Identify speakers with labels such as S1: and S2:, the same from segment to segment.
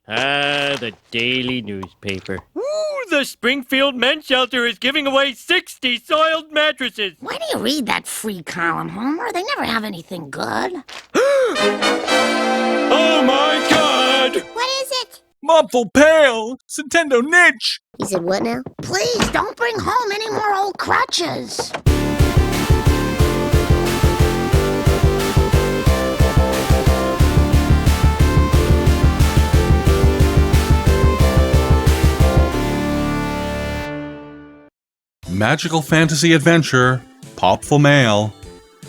S1: The daily newspaper. Ooh, the Springfield Men's Shelter is giving away 60 soiled mattresses.
S2: Why do you read that free column, Homer? They never have anything good.
S1: Oh my God!
S2: What is it?
S3: Popful Pale! Nintendo niche!
S4: He said what now?
S2: Please don't bring home any more old crutches.
S3: Magical fantasy adventure, Popful Mail,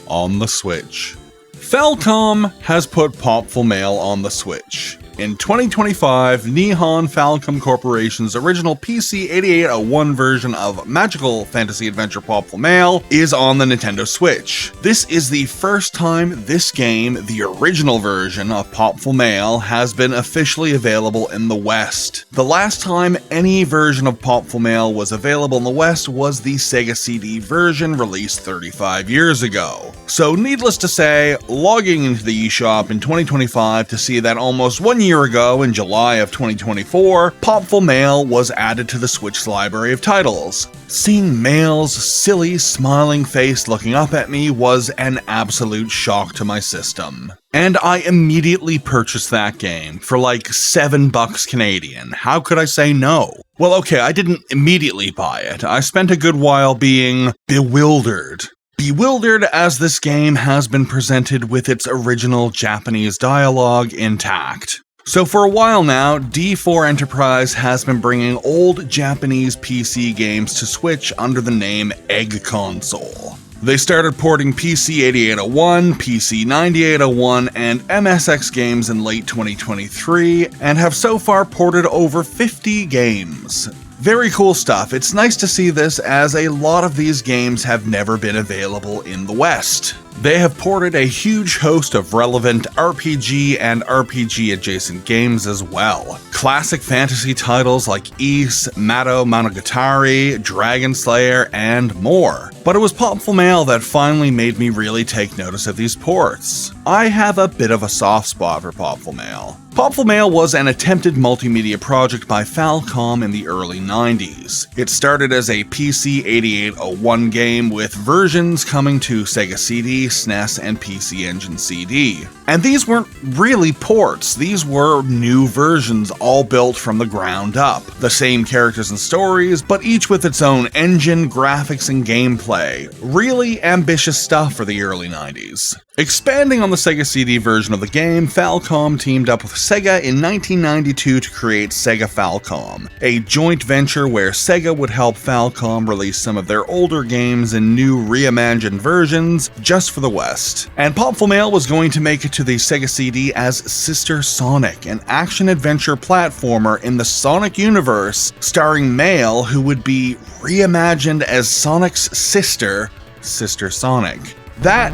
S3: on the Switch. Falcom has put Popful Mail on the Switch. In 2025, Nihon Falcom Corporation's original PC 8801 version of Magical Fantasy Adventure Popful Mail is on the Nintendo Switch. This is the first time this game, the original version of Popful Mail, has been officially available in the West. The last time any version of Popful Mail was available in the West was the Sega CD version released 35 years ago. So needless to say, logging into the eShop in 2025 to see that almost 1 year ago, in July of 2024, Popful Mail was added to the Switch's library of titles. Seeing Mail's silly, smiling face looking up at me was an absolute shock to my system. And I immediately purchased that game for like $7 Canadian. How could I say no? Well, okay, I didn't immediately buy it. I spent a good while being bewildered. Bewildered as this game has been presented with its original Japanese dialogue intact. So for a while now, D4 Enterprise has been bringing old Japanese PC games to Switch under the name Egg Console. They started porting PC 8801, PC 9801, and MSX games in late 2023, and have so far ported over 50 games. Very cool stuff. It's nice to see this, as a lot of these games have never been available in the West. They have ported a huge host of relevant RPG and RPG adjacent games as well. Classic fantasy titles like Ys, Mado Monogatari, Dragon Slayer, and more. But it was Popful Mail that finally made me really take notice of these ports. I have a bit of a soft spot for Popful Mail. Popful Mail was an attempted multimedia project by Falcom in the early 90s. It started as a PC 8801 game with versions coming to Sega CD, SNES, and PC Engine CD. And these weren't really ports, these were new versions all built from the ground up. The same characters and stories, but each with its own engine, graphics, and gameplay. Really ambitious stuff for the early 90s. Expanding on the Sega CD version of the game, Falcom teamed up with Sega in 1992 to create Sega Falcom, a joint venture where Sega would help Falcom release some of their older games in new reimagined versions just for the West. And Popful Mail was going to make it to the Sega CD as Sister Sonic, an action-adventure platformer in the Sonic universe, starring Mail, who would be reimagined as Sonic's sister, Sister Sonic. That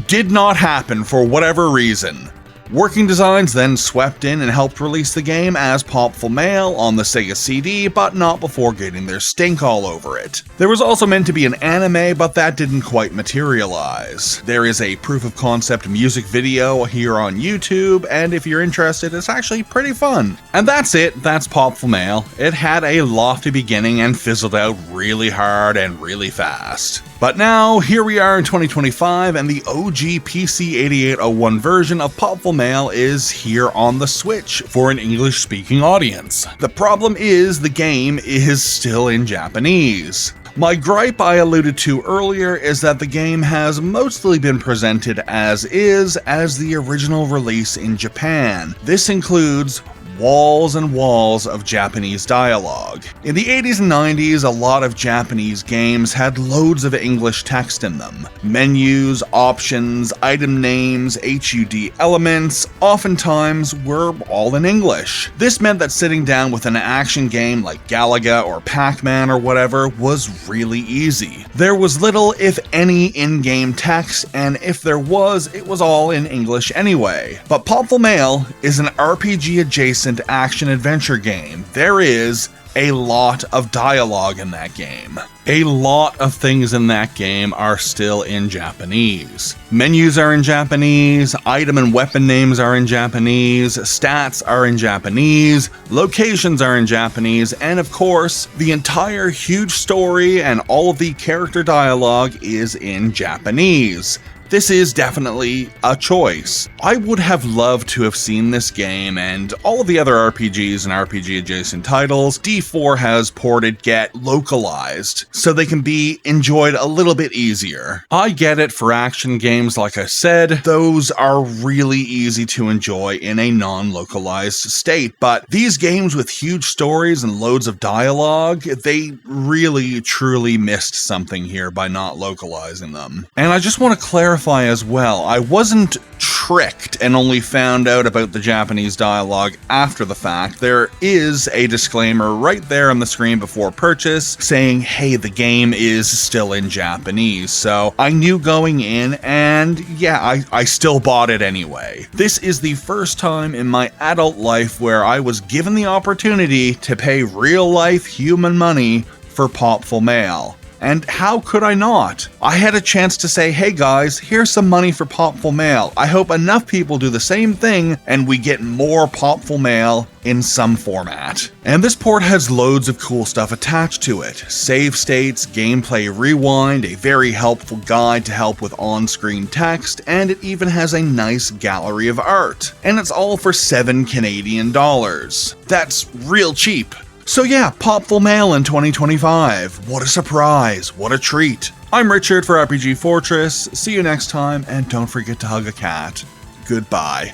S3: did not happen for whatever reason. Working Designs then swept in and helped release the game as Popful Mail on the Sega CD, but not before getting their stink all over it. There was also meant to be an anime, but that didn't quite materialize. There is a proof of concept music video here on YouTube, and if you're interested, it's actually pretty fun. And that's it, that's Popful Mail. It had a lofty beginning and fizzled out really hard and really fast. But now, here we are in 2025, and the OG PC 8801 version of Popful Mail is here on the Switch for an English-speaking audience. The problem is, the game is still in Japanese. My gripe I alluded to earlier is that the game has mostly been presented as is as the original release in Japan. This includes walls and walls of Japanese dialogue. In the 80s and 90s, a lot of Japanese games had loads of English text in them. Menus, options, item names, HUD elements, oftentimes were all in English. This meant that sitting down with an action game like Galaga or Pac-Man or whatever was really easy. There was little, if any, in-game text, and if there was, it was all in English anyway. But Popful Mail is an RPG-adjacent decent action-adventure game. There is a lot of dialogue in that game. A lot of things in that game are still in Japanese. Menus are in Japanese, item and weapon names are in Japanese, stats are in Japanese, locations are in Japanese, and of course, the entire huge story and all of the character dialogue is in Japanese. This is definitely a choice. I would have loved to have seen this game and all of the other RPGs and RPG adjacent titles D4 has ported get localized so they can be enjoyed a little bit easier. I get it for action games, like I said, those are really easy to enjoy in a non-localized state, but these games with huge stories and loads of dialogue, they really truly missed something here by not localizing them. And I just want to clarify as well, I wasn't tricked and only found out about the Japanese dialogue after the fact. There is a disclaimer right there on the screen before purchase saying, hey, the game is still in Japanese. So I knew going in, and yeah, I still bought it anyway. This is the first time in my adult life where I was given the opportunity to pay real life human money for Popful Mail. And how could I not? I had a chance to say, hey guys, here's some money for Popful Mail. I hope enough people do the same thing and we get more Popful Mail in some format. And this port has loads of cool stuff attached to it. Save states, gameplay rewind, a very helpful guide to help with on-screen text, and it even has a nice gallery of art. And it's all for $7 Canadian. That's real cheap. So yeah, Popful Mail in 2025. What a surprise, what a treat. I'm Richard for RPG Fortress, see you next time, and don't forget to hug a cat. Goodbye.